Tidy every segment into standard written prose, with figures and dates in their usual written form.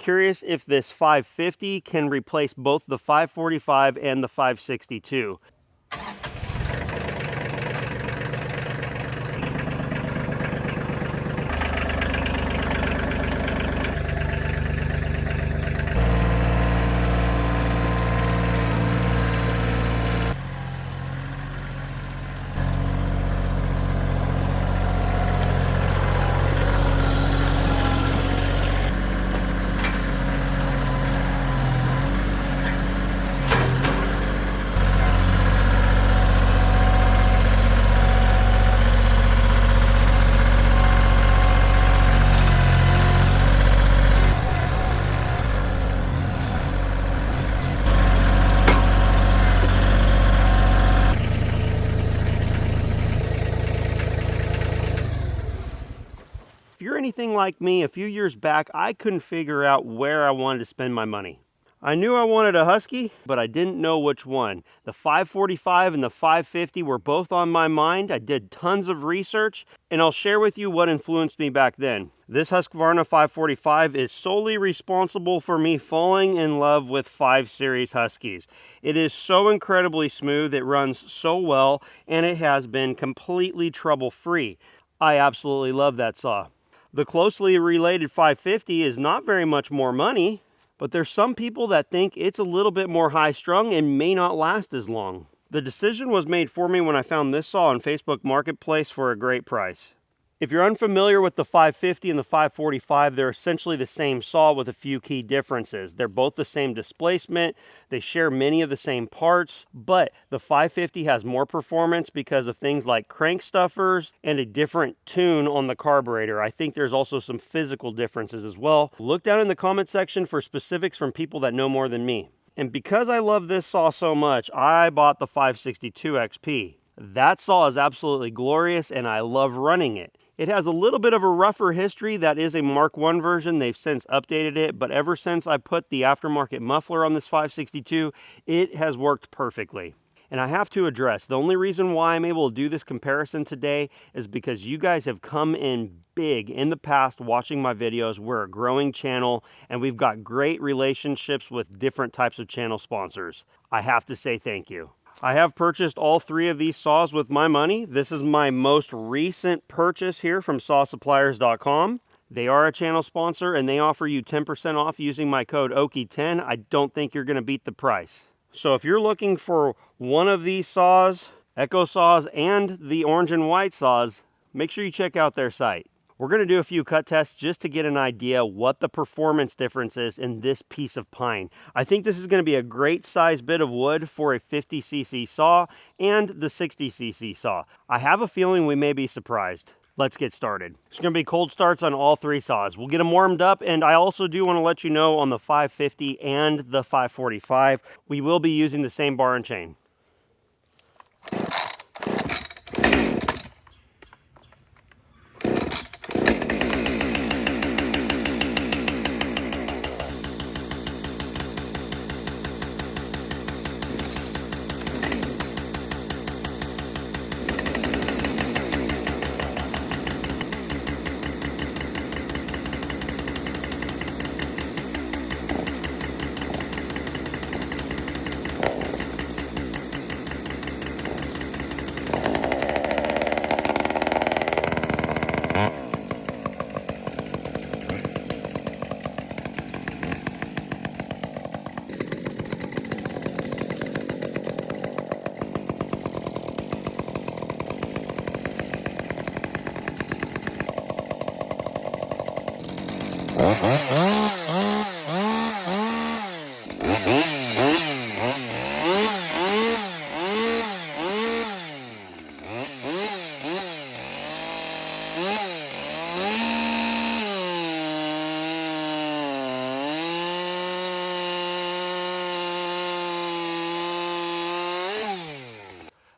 curious if this 550 can replace both the 545 and the 562. If you're anything like me, a few years back, I couldn't figure out where I wanted to spend my money. I knew I wanted a Husky, but I didn't know which one. The 545 and the 550 were both on my mind. I did tons of research, and I'll share with you what influenced me back then. This Husqvarna 545 is solely responsible for me falling in love with 5 Series Huskies. It is so incredibly smooth, it runs so well, and it has been completely trouble-free. I absolutely love that saw. The closely related 550 is not very much more money, but there's some people that think it's a little bit more high-strung and may not last as long. The decision was made for me when I found this saw on Facebook Marketplace for a great price. If you're unfamiliar with the 550 and the 545, they're essentially the same saw with a few key differences. They're both the same displacement, they share many of the same parts, but the 550 has more performance because of things like crank stuffers and a different tune on the carburetor. I think there's also some physical differences as well. Look down in the comment section for specifics from people that know more than me. And because I love this saw so much, I bought the 562 XP. That saw is absolutely glorious and I love running it. It has a little bit of a rougher history. That is a Mark I version. They've since updated it, but ever since I put the aftermarket muffler on this 562, it has worked perfectly. And I have to address, the only reason why I'm able to do this comparison today is because you guys have come in big in the past watching my videos. We're a growing channel and we've got great relationships with different types of channel sponsors. I have to say thank you. I have purchased all 3 of these saws with my money. This is my most recent purchase here from sawsuppliers.com. They are a channel sponsor and they offer you 10% off using my code OKI10. I don't think you're going to beat the price. So if you're looking for one of these saws, Echo saws, and the orange and white saws, make sure you check out their site. We're going to do a few cut tests just to get an idea what the performance difference is in this piece of pine. I think this is going to be a great size bit of wood for a 50cc saw and the 60cc saw. I have a feeling we may be surprised. Let's get started. It's going to be cold starts on all 3 saws. We'll get them warmed up, and I also do want to let you know on the 550 and the 545, we will be using the same bar and chain.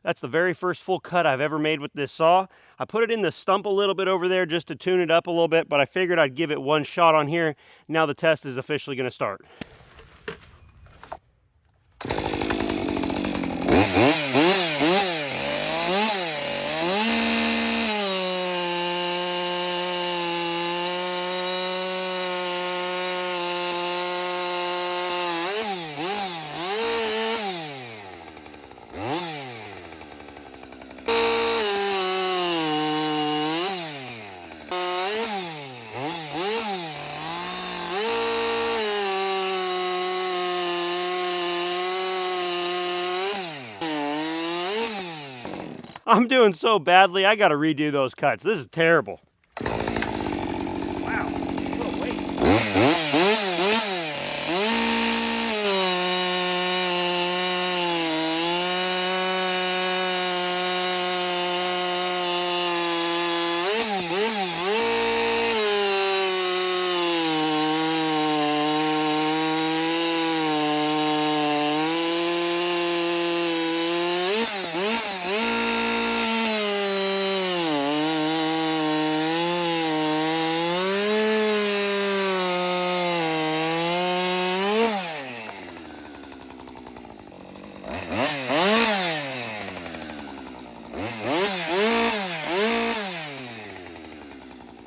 That's the very first full cut I've ever made with this saw. I put it in the stump a little bit over there just to tune it up a little bit, but I figured I'd give it one shot on here. Now the test is officially going to start. I'm doing so badly, I gotta redo those cuts. This is terrible. Wow, what a weight.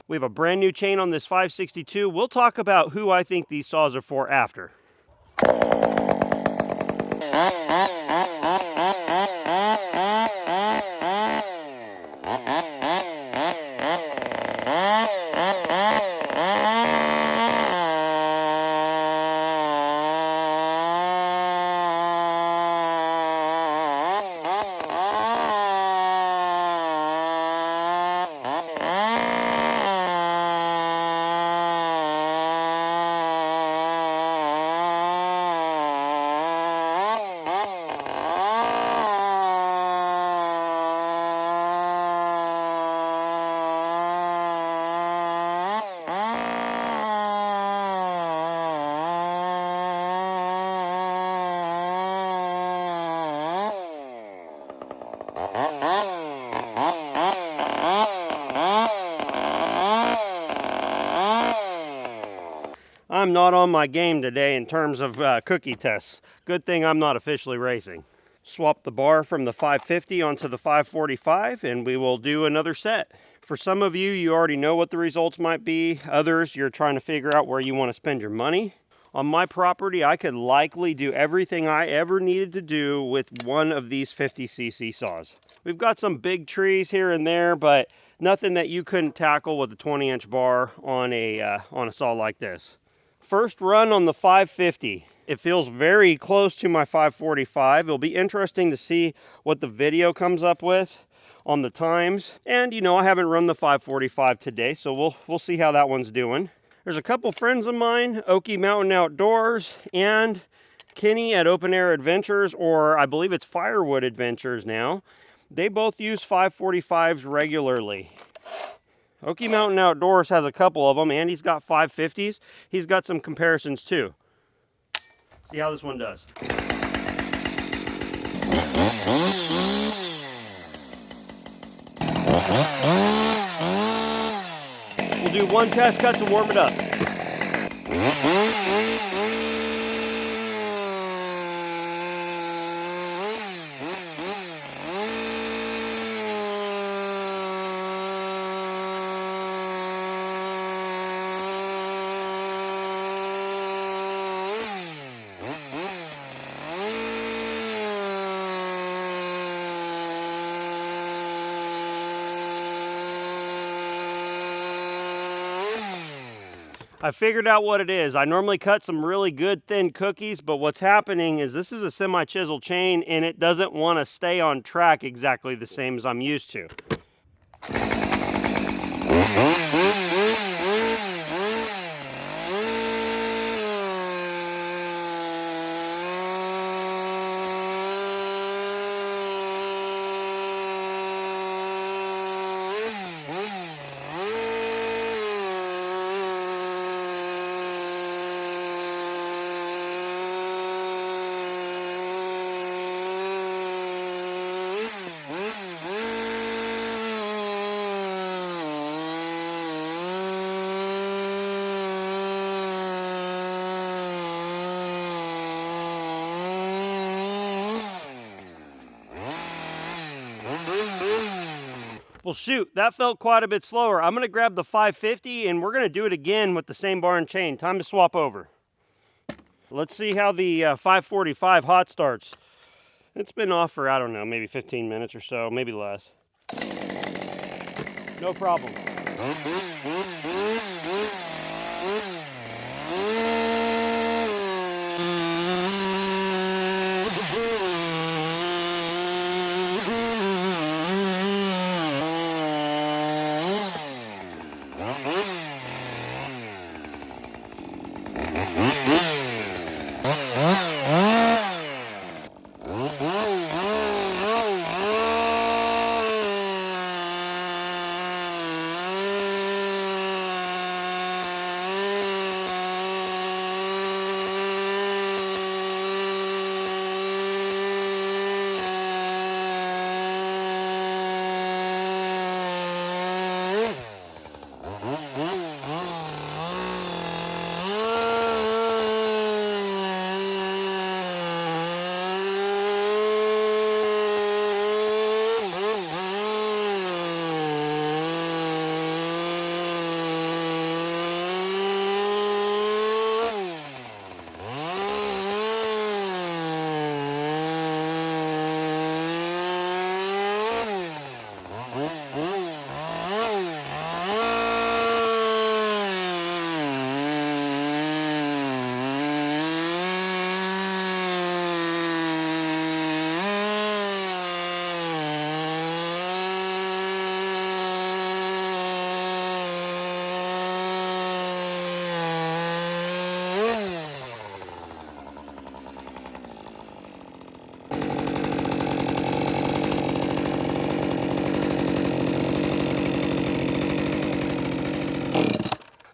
We have a brand new chain on this 562. We'll talk about who I think these saws are for after. I'm not on my game today in terms of cookie tests. Good thing I'm not officially racing. Swap the bar from the 550 onto the 545 and we will do another set. For some of you, you already know what the results might be. Others, you're trying to figure out where you want to spend your money. On my property, I could likely do everything I ever needed to do with one of these 50cc saws. We've got some big trees here and there, but nothing that you couldn't tackle with a 20-inch bar on a saw like this. First run on the 550. It feels very close to my 545. It'll be interesting to see what the video comes up with on the times. And you know, I haven't run the 545 today, so we'll see how that one's doing. There's a couple friends of mine, Okie Mountain Outdoors and Kenny at Open Air Adventures, or I believe it's Firewood Adventures now. They both use 545s regularly. Okie Mountain Outdoors has a couple of them, and he's got 550s. He's got some comparisons too. See how this one does. We'll do one test cut to warm it up. I figured out what it is. I normally cut some really good thin cookies, but what's happening is this is a semi-chisel chain and it doesn't want to stay on track exactly the same as I'm used to. Well, shoot, that felt quite a bit slower. I'm going to grab the 550 and we're going to do it again with the same bar and chain. Time to swap over. Let's see how the 545 hot starts. It's been off for, I don't know, maybe 15 minutes or so, maybe less. No problem.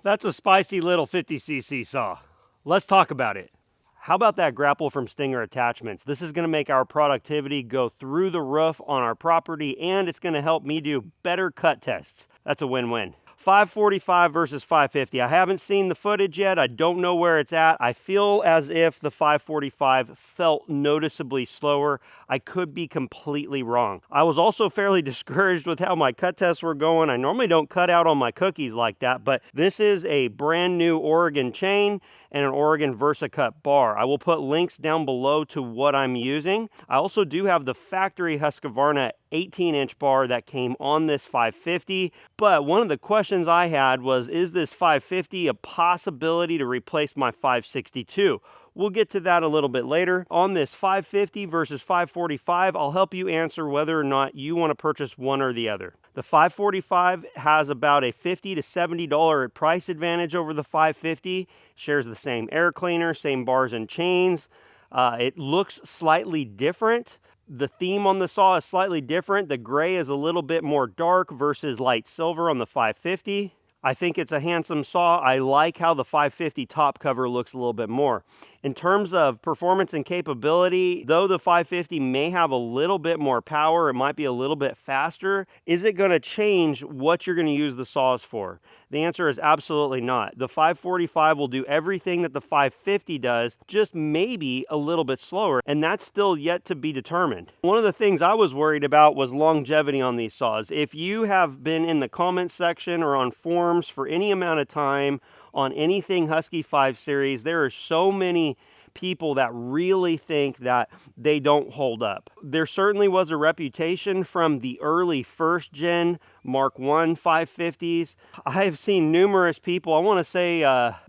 That's a spicy little 50cc saw. Let's talk about it. How about that grapple from Stinger Attachments? This is going to make our productivity go through the roof on our property, and it's going to help me do better cut tests. That's a win-win. 545 versus 550. I haven't seen the footage yet. I don't know where it's at. I feel as if the 545 felt noticeably slower. I could be completely wrong. I was also fairly discouraged with how my cut tests were going. I normally don't cut out on my cookies like that, but this is a brand new Oregon chain and an Oregon VersaCut bar. I will put links down below to what I'm using. I also do have the factory Husqvarna 18-inch bar that came on this 550, but one of the questions I had was, is this 550 a possibility to replace my 562? We'll get to that a little bit later. On this 550 versus 545, I'll help you answer whether or not you want to purchase one or the other. The 545 has about a $50 to $70 price advantage over the 550. Shares the same air cleaner, same bars and chains. It looks slightly different. The theme on the saw is slightly different. The gray is a little bit more dark versus light silver on the 550. I think it's a handsome saw. I like how the 550 top cover looks a little bit more. In terms of performance and capability, though the 550 may have a little bit more power, it might be a little bit faster, is it going to change what you're going to use the saws for? The answer is absolutely not. The 545 will do everything that the 550 does, just maybe a little bit slower, and that's still yet to be determined. One of the things I was worried about was longevity on these saws. If you have been in the comment section or on forums for any amount of time on anything Husky 5 Series, there are so many people that really think that they don't hold up. There certainly was a reputation from the early first gen Mark I 550s. I have seen numerous people, I want to say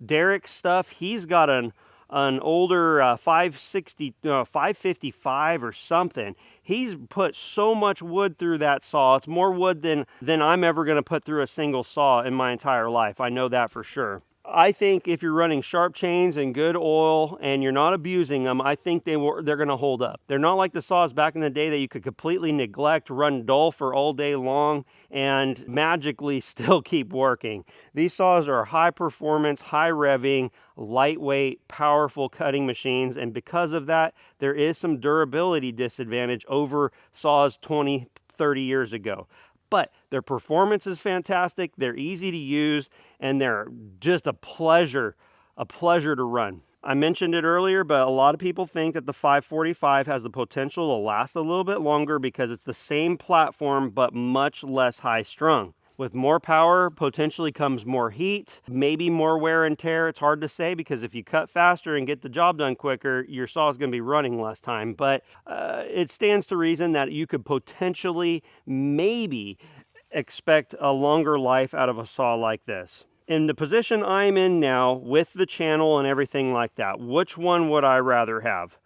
Derek's stuff, he's got an older 555 or something. He's put so much wood through that saw. It's more wood than I'm ever going to put through a single saw in my entire life. I know that for sure. I think if you're running sharp chains and good oil and you're not abusing them, I think they're going to hold up. They're not like the saws back in the day that you could completely neglect, run dull for all day long, and magically still keep working. These saws are high performance, high revving, lightweight, powerful cutting machines, and because of that, there is some durability disadvantage over saws 20, 30 years ago. But their performance is fantastic, they're easy to use, and they're just a pleasure to run. I mentioned it earlier, but a lot of people think that the 545 has the potential to last a little bit longer because it's the same platform, but much less high strung. With more power, potentially comes more heat, maybe more wear and tear. It's hard to say because if you cut faster and get the job done quicker, your saw is going to be running less time. But it stands to reason that you could potentially, maybe, expect a longer life out of a saw like this. In the position I'm in now, with the channel and everything like that, which one would I rather have?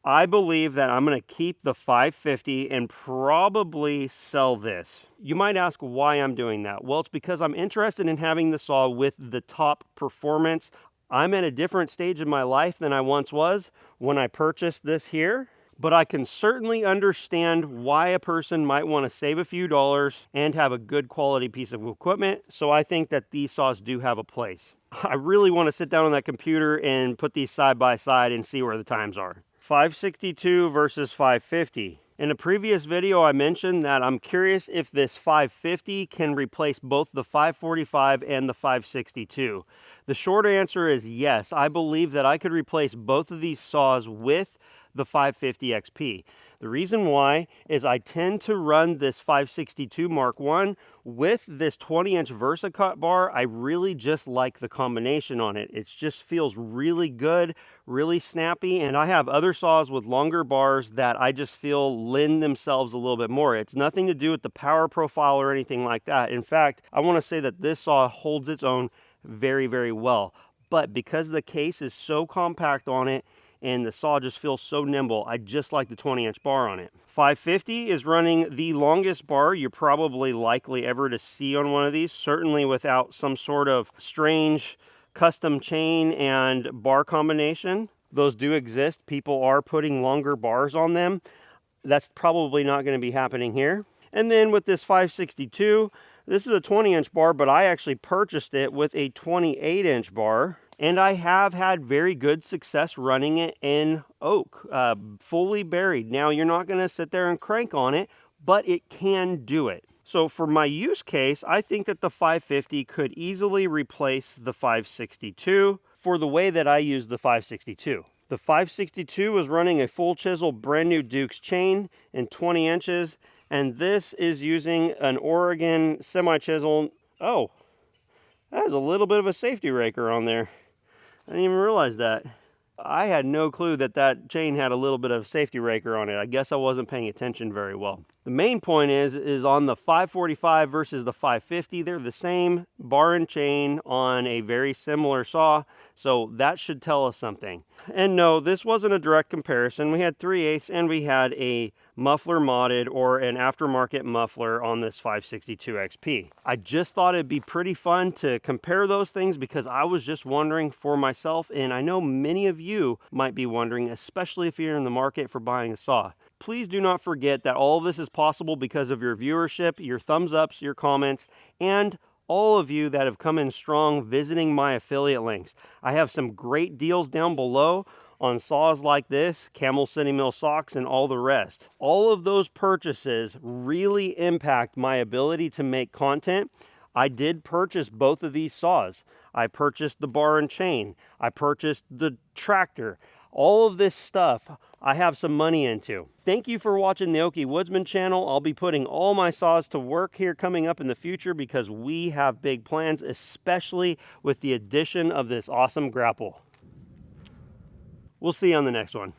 I believe that I'm going to keep the 550 and probably sell this. You might ask why I'm doing that. Well, it's because I'm interested in having the saw with the top performance. I'm at a different stage in my life than I once was when I purchased this here. But I can certainly understand why a person might want to save a few dollars and have a good quality piece of equipment. So I think that these saws do have a place. I really want to sit down on that computer and put these side by side and see where the times are. 562 versus 550. In a previous video, I mentioned that I'm curious if this 550 can replace both the 545 and the 562. The short answer is yes. I believe that I could replace both of these saws with the 550 XP. The reason why is I tend to run this 562 Mark I with this 20-inch VersaCut bar. I really just like the combination on it. It just feels really good, really snappy, and I have other saws with longer bars that I just feel lend themselves a little bit more. It's nothing to do with the power profile or anything like that. In fact, I want to say that this saw holds its own very, very well. But because the case is so compact on it, and the saw just feels so nimble, I just like the 20-inch bar on it. 550 is running the longest bar you're probably likely ever to see on one of these, certainly without some sort of strange custom chain and bar combination. Those do exist. People are putting longer bars on them. That's probably not going to be happening here. And then with this 562, This is a 20-inch bar, but I actually purchased it with a 28-inch bar. And I have had very good success running it in oak, fully buried. Now, you're not going to sit there and crank on it, but it can do it. So for my use case, I think that the 550 could easily replace the 562 for the way that I use the 562. The 562 was running a full chisel brand new Duke's chain in 20 inches, and this is using an Oregon semi-chisel. Oh, that has a little bit of a safety raker on there. I didn't even realize that. I had no clue that that chain had a little bit of safety raker on it. I guess I wasn't paying attention very well. The main point is on the 545 versus the 550, they're the same bar and chain on a very similar saw, so that should tell us something. And no, this wasn't a direct comparison. We had 3/8 and we had a muffler modded or an aftermarket muffler on this 562 XP. I just thought it'd be pretty fun to compare those things because I was just wondering for myself, and I know many of you might be wondering, especially if you're in the market for buying a saw. Please do not forget that all of this is possible because of your viewership, your thumbs ups, your comments, and all of you that have come in strong visiting my affiliate links. I have some great deals down below on saws like this, Camel City Mill socks, and all the rest. All of those purchases really impact my ability to make content. I did purchase both of these saws. I purchased the bar and chain. I purchased the tractor. All of this stuff I have some money into. Thank you for watching the Okie Woodsman channel. I'll be putting all my saws to work here coming up in the future because we have big plans, especially with the addition of this awesome grapple. We'll see you on the next one.